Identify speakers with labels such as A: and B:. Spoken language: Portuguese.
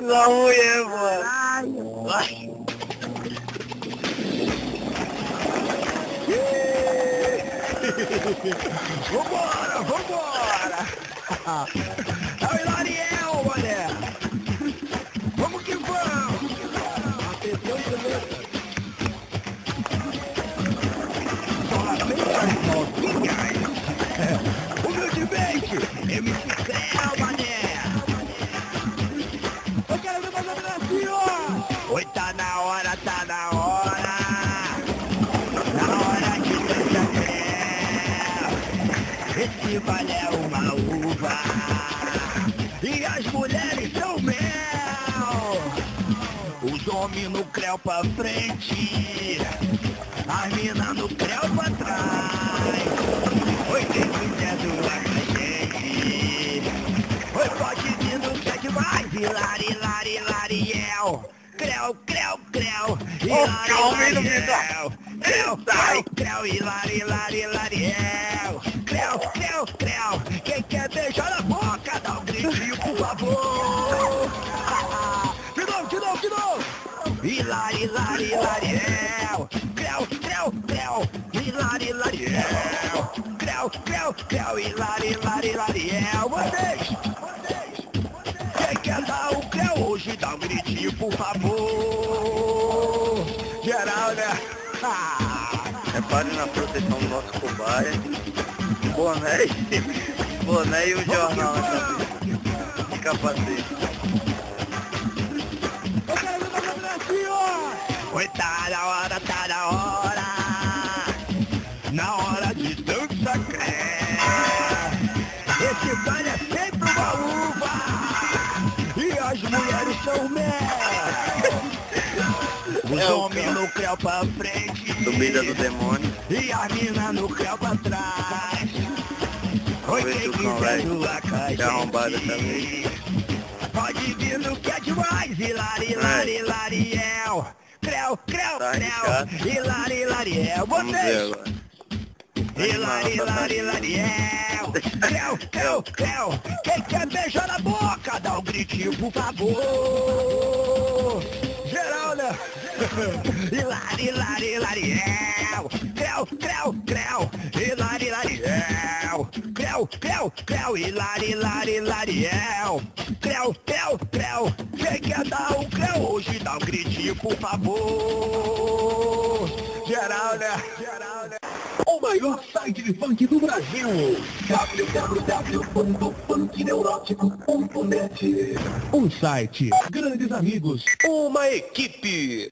A: Na mulher, mano.
B: Caralho.
A: Vambora, vambora! É o Hilariel, mané! Vamos que vamos! Atenção, beleza! Somente novinhas! Humildemente, MC Creu, mané! Eu quero ver mais ou menos assim, ó! Oi, tá na hora, tá na hora! Na hora de dançar Creu! Esse baile é uma uva! E as mulheres são mel! Os homens no Creu pra frente! As minas no Creu pra trás! Oi, quem quiser zoar com a gente! Oi, pode vir no que é demais! Hilari, Hilari, Hilariel! Creu, Creu, Creu! Hilari, Hilariel! Creu, Creu, Creu! Hilari, Hilari, Hilariel! Creu, Creu, Creu! Quem quer beijar na boca, dá um gritinho, por favor! De novo, de novo, de novo! Hilari, Hilari, Hilariel! Creu, Creu, Creu! Hilari, Hilariel! Creu, Creu, Creu! Hilari, Hilari, Hilariel! Vocês! Quem quer dar o Creu hoje, dá um gritinho, por favor! Geral, né?
B: Repare na proteção do nosso cobaia. Boné e um jornal na cabeça. De capacete.
A: Eu quero ver mais assim, ó! Oi, tá na hora, tá na hora! Na hora de dança, esse baile é sempre uma uva! E as mulheres são mel! Os homens no Creu pra frente!
B: Subida do demônio.
A: E as minas no Creu pra trás! Oi, quem quiser zoar com a gente!
B: Arrombada também.
A: Pode vir no que é demais! Hilari, Hilari, Hilariel! Creu, Creu,
B: Tá
A: Creu!
B: arriscado.
A: Hilari, Hilariel!
B: Vamos ver
A: Vocês!
B: agora.
A: Hilari, Hilari, Hilariel! Creu, Creu, Creu! Quem quer beijar na boca, dá um gritinho, por favor! Geral, né? Hilari, Hilari, Hilariel! Creu, Creu, Creu! Hilari, Hilariel! Creu, Creu, Creu! Hilari, Hilari, Hilariel! Creu, Creu, Creu! Quem quer dar um Creu hoje, dá um gritinho, por favor! Geral, né? Geral, né? O maior site de funk do Brasil! www.funkneurótico.net. Um site, grandes amigos, uma equipe.